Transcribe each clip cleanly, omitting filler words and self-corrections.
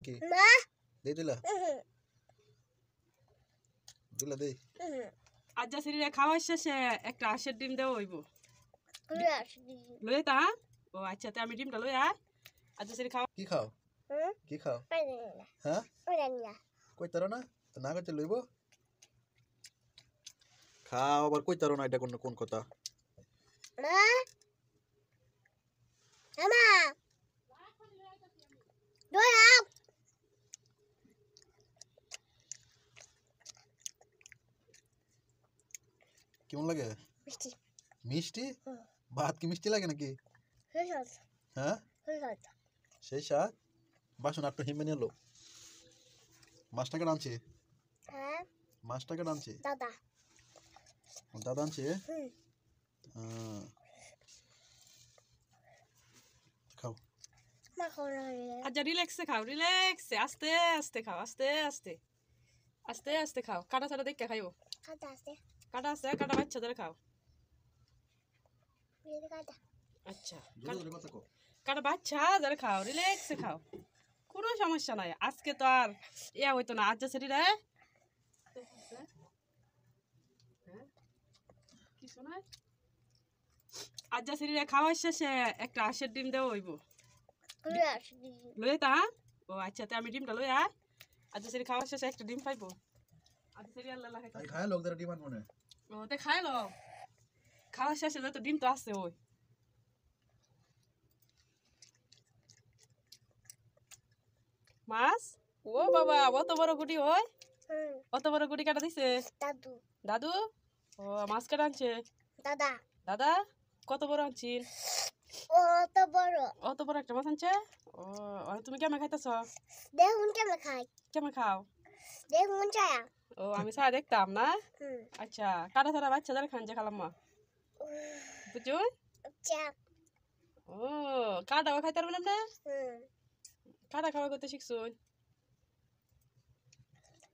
নাকি না দে দিলা দিলা দে আজ্জা সিরিরে খাওয়া শেষে একটা হাঁসের ডিম দেওয়া হইব পুরো আসবি লয়ে তা ও আচ্ছা তে আমি ডিমটা লই আয় আজ্জা সিরি খাওয়া কি খাও হুম কি খাও পাইনি না হ্যাঁ পাইনি না কইতারো না তো না কইতে লইব খাও আবার কইতারো না এটা কোন কোন কথা মা মামা দোয়া কেমন লাগে মিষ্টি মিষ্টি ভাত কি মিষ্টি লাগে নাকি হলুদ হ্যাঁ হলুদ সেই স্বাদ বাসন একটু হিমে নিল মাছটাকে আনছে হ্যাঁ মাছটাকে আনছে দাদা দাদা আনছে খাও মা খাওয়া আজ্জা রিল্যাক্সে খাও রিল্যাক্সে আস্তে আস্তে খাও আস্তে আস্তে আস্তে আস্তে খাও কাটা ছাড়া দেখে খাইও খাতা আছে কাটা আছে কাটা বাচ্চা ধরে খাও বিয়ে খাতা আচ্ছা জোরে জোরে কথা কও কাটা বাচ্চা ধরে খাও রিল্যাক্সে খাও কোনো সমস্যা নাই আজকে তো আর ইয়া হইতো না আজ্জা শরীরে কিছু নাই আজ্জা শরীরে খাওয়ার শেষে একটা হাঁসের ডিম দেওয়া হইব পুরো আসবি লয়ে তা ও আচ্ছা তে আমি ডিমটা লই আয় আজ্জা শরীর খাওয়ার শেষে একটা ডিম পাইবো আজ্জা শরীর আল্লাহ লাহে তাই খায় লোকদের ডিমান্ড মনে ও তে খাই লো খাওয়ার শেষে তো ডিম তো আছে ওই মাছ ও বাবা অত বড় গুটি ওই অত বড় গুটি কাটা দিছে দাদু দাদু ও মাছ কাটা আনছে দাদা দাদা কত বড় আনছিন ও তো বড় অত বড় একটা মাছ আনছে ও আর তুমি কেমন খাইতেছ দেখুন কেমন খাই কেমন খাও দেখুন চায়া ও আমি সারা দেখতাম না হুম আচ্ছা কাটা ছাড়া বাচ্চা ধরে খান যে খালাম মা বুঝছো চা ও কাটাও খাইতে পারবেন না হুম কাটা খাওয়া করতে শিখছুন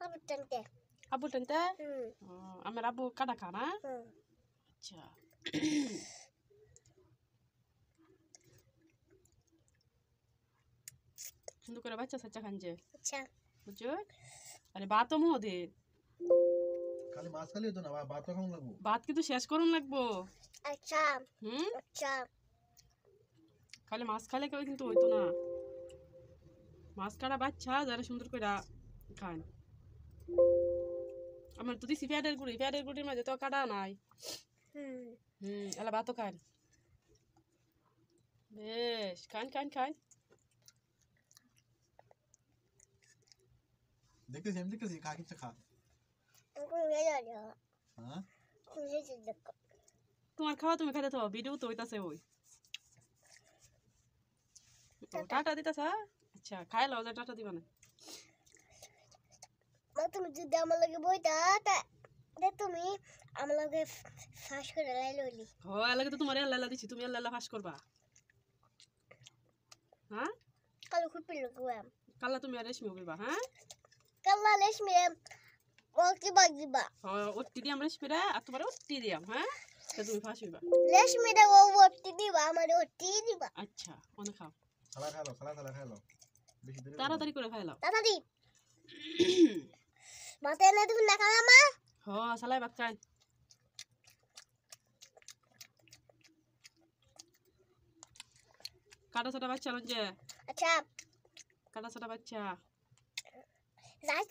আবার টানতে আব্বু টেনতে হুম আমার আব্বু কাটা খা না হুম আচ্ছা সুন্দর করে বাচ্চা সাচ্চা খান যে আচ্ছা বুঝছো আরে ভাতও মুহ দে খালি মাছ খালি হতো না ভাত তো খাওয়া লাগবো ভাত কিন্তু শেষ করুন লাগবো আচ্ছা হুম আচ্ছা খালি মাছ খালে কেউ কিন্তু হইতো না মাছ কাটা বাচ্চা যারা সুন্দর করে খান আমার তো দিছি পেঁয়াজের গুড়ির মাঝে তো কাটা নাই হুম এলা ভাতও খান বেশ খান খান খান দেখতেছি আমি দেখতেছি খা কিছু খা কোন গেল হ্যাঁ কোন গেছে দেখো তোমার খাওয়া তুমি খাইতে তো ভিডিও তো হইতাছে ওই টাটা দিতাছ আচ্ছা খাই লও যে টাটা দিবা না মা তুমি যদি আমার লগে বইতা তা তুমি আমার লগে ফাঁস করে লাইলি ও এলাকে তো তোমার এল্লা দিছি তুমি এল্লা ফাঁস করবা হ্যাঁ কালো খুপি লগবাম কালা তুমি আর রেশমি হইবা হ্যাঁ কালা লেশমি ওকে বাগিবা ওটি দিয়াম রেশমিরা আর তোমার ওটি দিয়াম হ্যাঁ তো তুমি ফাঁস হইবা লেশমি দা ও ওটি দিবা আমার ওটি দিবা আচ্ছা অনেক খাও খালা খালো খালা খালো বেশি দেরি তাড়াতাড়ি করে খাই লাও দাদা দি মাথায় না তুমি না খালা মা হ সালাই ভাত খাই কাটা ছোটা বাচ্চা লঞ্জে আচ্ছা কাটা ছোটা বাচ্চা যাই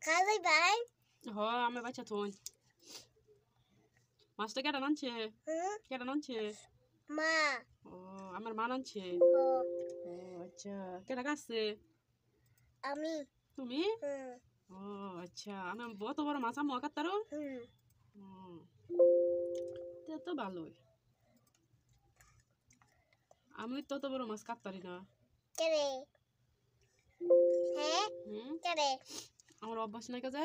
খালাই ভাই হ আমি বাচ্চা থই মাছটা কেটা নানছে হুম কেটা নানছে মা ও আমার মা নানছে ও ও আচ্ছা কেটা কাছে আমি তুমি হুম ও আচ্ছা আমি অত বড় মাছ আমি কাটতারো হুম তো ভালোই আমি তো অত বড় মাছ কাটতারি না কেরে হ্যাঁ কেরে আমার অভ্যাস নাই কাজে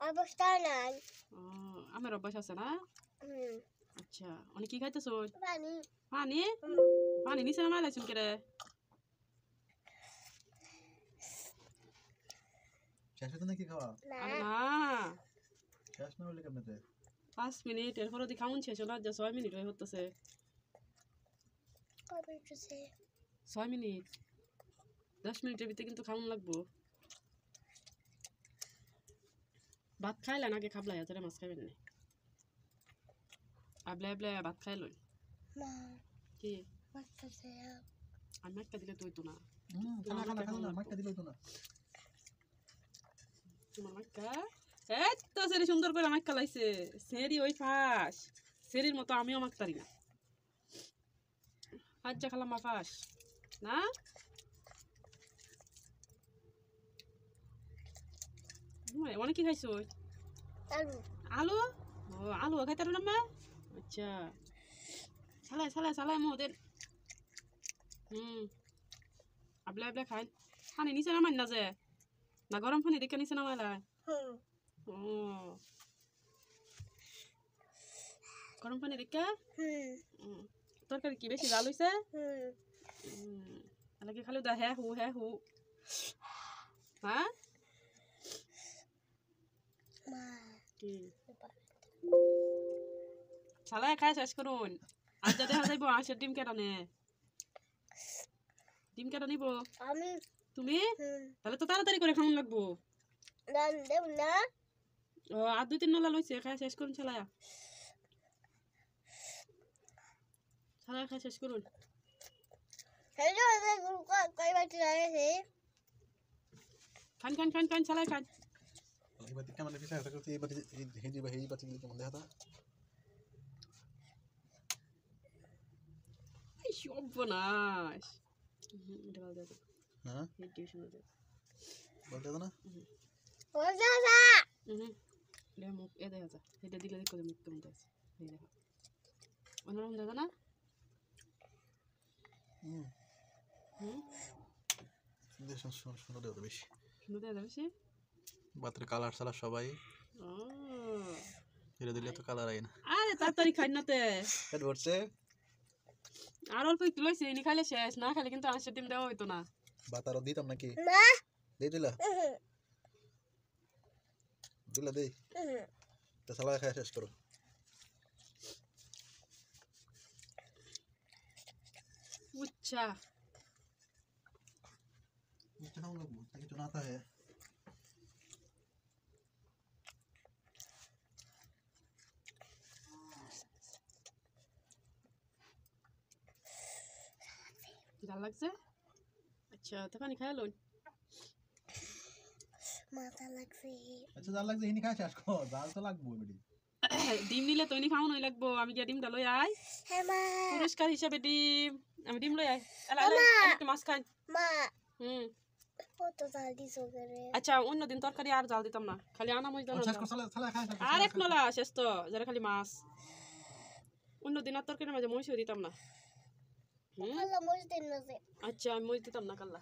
অবস্থা নাই আমার অভ্যাস আছে না হুম আচ্ছা অনেক কি খাইতেছো পানি পানি পানি নিচে নামাই লাইছুন কেরে শেষ হতো নাকি খাওয়া না আরে না শেষ না হলে কেমনে 5 মিনিট এরপর দি খাউন শেষ হলো যা 6 মিনিট হইতেছে কবে চুছে 6 মিনিট 10 মিনিটের ভিতরে কিন্তু খাওয়ান লাগবো। ভাত খাইলেন আগে খাবলাই তারা মাছ খাইবেন না। আবলে আবলে ভাত খাইলই মা কি মাছটা দেও আমি একটা দিলে তুই তো না খালা খালা খালা না মাইকা দিলই তো না। তোমার মাইকা এই তো সেরি সুন্দর করে মাইকা লাইছে সেরি ওই ফাঁস সেরির মতো আমিও মাখতারি না। আচ্ছা খালাম মা ফাঁস না অনেক কি খাইছো আলু আলু ও আলু খাইতে পারো না মা আচ্ছা সালাই সালাই সালাই মোদের আবলে আবলে খাই পানি নিচে নামাই না যে না গরম পানি দেখে নিচে নামাইলাই ও গরম পানি দেখে তরকারি কি বেশি জাল হইছে নাকি খালি দা হ্যাঁ হু হ্যাঁ মা কি সালাই খাই শেষ করুন আজ যা দেখা যাইব আঁশের ডিম কেটা নিব আমি তুমি তাহলে তো তাড়াতাড়ি করে খাওয়ান লাগবো। দান দেব না ও আর 2-3 নলা লইছে খাই শেষ করুন সালাই খাই শেষ করুন। হ্যালো কই বাটি আছে খান সালাই খান এই বাতি কেমন পিছা এটা করতে এই বাতি এই বাতি দিলে কেমন দেখা এই সর্বনাশ এটা বল দাও হ্যাঁ এই টিউশন দাও বলতে দাও না ও দাদা লে মুখ এ দেখা যা এটা দিলে দেখো মুখ কেমন আছে এই দেখো অন্যরকম দাদা না দেশন সুন্দর দেওয়া বেশি সুন্দর দেখা বেশি বাতের কালার সালা সবাই ও এটা দিলে তো কালার আই না। আরে তাড়াতাড়ি খাই না তে পেট ভরছে আর অল্প একটু লইছে ইনি খাইলে শেষ না খাইলে কিন্তু আঁশের ডিম দেওয়া হইতো না। ভাত আরো দিতাম নাকি মা দিলা দিলা দেই তো সালা খাই শেষ করো। अच्छा मुझे हम लोग बोलते हैं कि चुनाता है জাল লাগছে আচ্ছা তো পানি খাই লই মাথা লাগছে अच्छा জাল লাগছে হিনি খাই শেষ কর জাল তো লাগবে বেটি ডিম নিলে তো ইনি খাওয়ানোই লাগবো আমি গিয়ে ডিমটা লই আই হ্যাঁ মা পুরস্কার হিসাবে ডিম আমি ডিম লই আই এলা একটু মাছ খাই মা হুম কত জাল দিছো করে আচ্ছা অন্য দিন তরকারি আর জাল দিতাম না খালি আনা মজ দাও শেষ কর সালা সালা খাই শেষ আর এক নলা শেষ তো যারা খালি মাছ অন্য দিন আর তরকারির মাঝে মহিষও দিতাম না খালা মজ দিন না যে আচ্ছা আমি মহিষ দিতাম না কাল্লা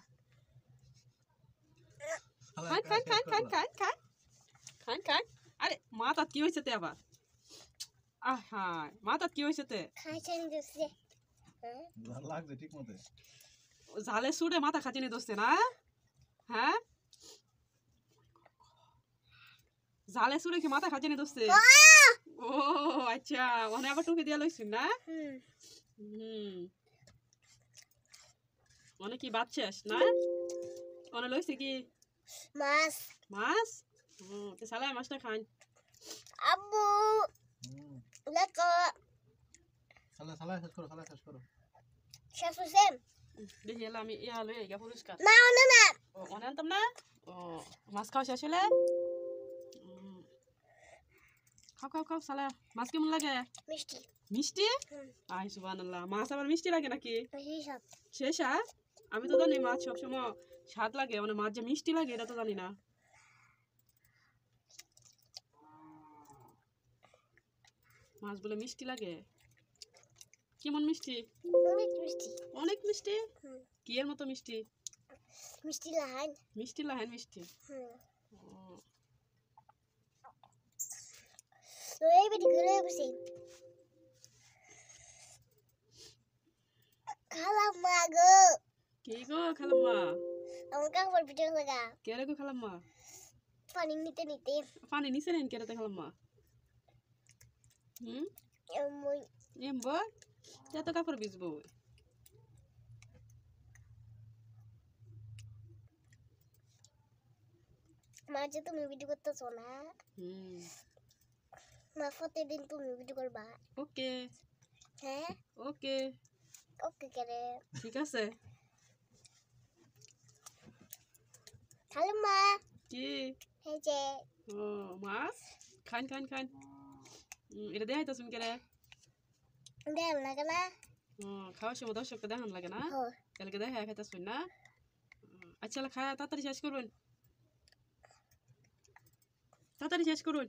খান আরে মাথা কি হয়েছে তে আবার আহা মাথা কি হয়েছে তে খাইছেন দিছে হ্যাঁ জাল লাগছে ঠিক মতে জালে সুড়ে মাথা খাচিনি দোস্তে না হ্যাঁ জালে সুড়ে কি মাথা খাচিনি দোস্তে ও আচ্ছা মানে আবার টুকে দিয়া লইছিস না মানে কি বাচ্চাস না মানে লইছে কি মাছ মাছ তো সালাই মাছটা খান আব্বু দেখো সালা সালা শেষ করো শেষ হইছে দেখি এলা আমি ইয়া লই গা পুরস্কার না না না ও অনে আনতাম না ও মাছ খাওয়া শেষ হলে খাও সালা মাছ কেমন লাগে মিষ্টি মিষ্টি আই সুবহানাল্লাহ মাছ আবার মিষ্টি লাগে নাকি হিসাব শেষ আমি তো জানি মাছ সবসময় স্বাদ লাগে মানে মাছ যে মিষ্টি লাগে এটা তো জানি না মাছ বলে মিষ্টি লাগে কেমন মিষ্টি অনেক মিষ্টি অনেক মিষ্টি কি এর মতো মিষ্টি মিষ্টি লাহান মিষ্টি তো এই বেটি ঘুরে বসে খালাম্মা গো কি গো খালাম্মা আমার কাপড় পিঠে লাগা কে রে গো খালাম্মা পানি নিতে নিতে পানি নিছে নেন কে রে খালাম্মা মই এম বই এত কাপড় ভিজবো মা যে তুমি ভিডিও করতেছো না হুম মা প্রতিদিন তুমি ভিডিও করবা ওকে হ্যাঁ ওকে ওকে করে ঠিক আছে খালি মা কি এই যে ও মাছ খান খান খান এটা দেখাই তো তুমি কেরে দেন লাগে না খাওয়ার সময় দর্শককে দেখান লাগে না ও কালকে দেখা খাইতেছুন না আচ্ছা খায় তাড়াতাড়ি শেষ করুন তাড়াতাড়ি শেষ করুন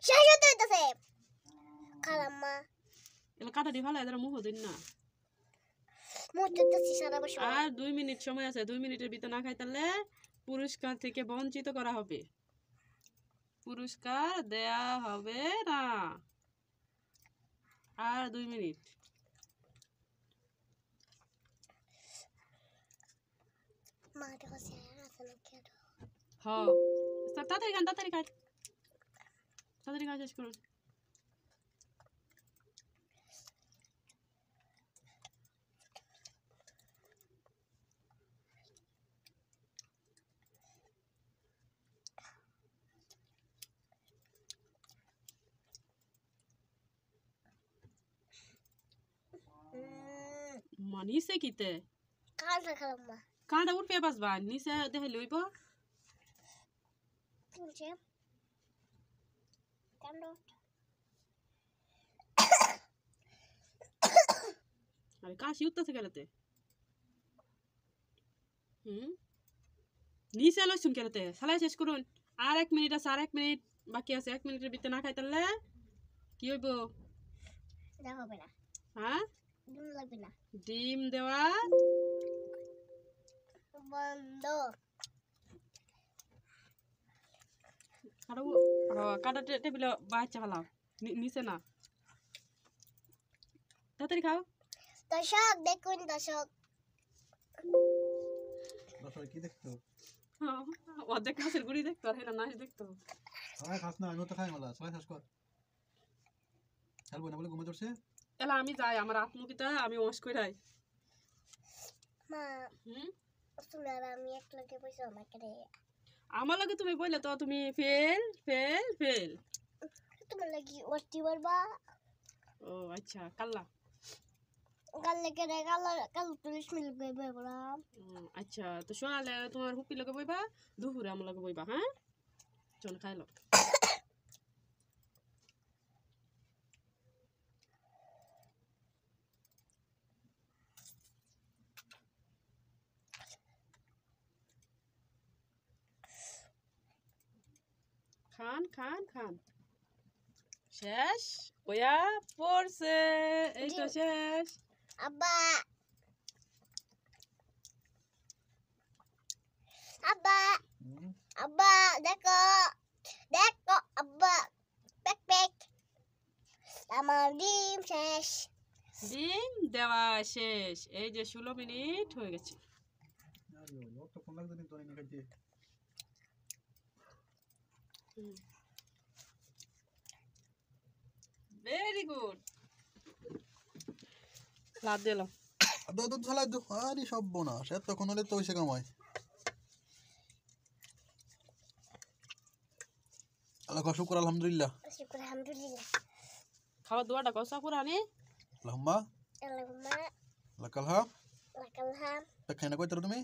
শেষ হতে হইতাছে খালাম মা এলা কাটা দি ভালো এদের মুখ দিন না মুতে তো সারা বছর আর 2 মিনিট সময় আছে 2 মিনিটের ভিতর না খাইতালে পুরস্কার থেকে বঞ্চিত করা হবে পুরস্কার দেয়া হবে না আর 2 মিনিট মা দেখো সে আছে না কি হ্যাঁ তাড়াতাড়ি খান তাড়াতাড়ি খাওয়া শেষ করুন নিচে কিতে কালটা খালাম মা কাঁটা উঠবে বাসবা নিচে দেখে লইব শুনছে কান্ড আরে কাশি উঠতেছে কেরাতে নিচে লইছুন কেরাতে সালাই শেষ করুন আর 1 মিনিট আছে আর 1 মিনিট বাকি আছে 1 মিনিটের ভিতরে না খাইতালে কি হইব না হবে না হ্যাঁ ডিম লাগবে না ডিম দেওয়া বন্ধ কাটা টেবিলে বাচ্চা ফেলাও নিচে না তাড়াতাড়ি খাও দর্শক দেখুন দর্শক দর্শক কি দেখতো অর্ধেক মাছের গুড়ি দেখতো আর হেলা নাচ দেখতো সবাই খাস না আমিও তো খাই মালা সবাই খাস কর খেলবো না বলে ঘুমে চড়ছে এলা আমি যাই আমার আত্মকিতা আমি ওয়াশ কইরাই মা তুমি আর আমি এক লগে বসে আমাকে রে আমার লাগে তুমি বললে তো তুমি ফেল ফেল ফেল তুমি লাগি ওটি বলবা ও আচ্ছা কাল্লা কাল লেগে রে কাল 30 মিনিট বেবে বললাম আচ্ছা তো শোনালে তোমার হুপি লগে বইবা দুপুরে আমার লগে বইবা হ্যাঁ চল খাইলো খান খান খান শেষ ওয়া পড়ছে এই তো শেষ আব্বা আব্বা আব্বা দেখো দেখো আব্বা পেক পেক আমার ডিম শেষ ডিম দেওয়া শেষ এই যে 16 মিনিট হয়ে গেছে তো কোন লাগবে তো এনে খাইতে ভেরি গুড লাদ দিলাম দো ঝালাই দো আরে সব বোনা সে তখন হলে তো হইছে কামাই আল্লাহ কো শুকর আলহামদুলিল্লাহ শুকর আলহামদুলিল্লাহ খাওয়া দোয়াটা কসা পুরানি আল্লাহুম্মা আল্লাহুম্মা লাকাল হাম লাকাল হাম তা খাইনা কইতারো তুমি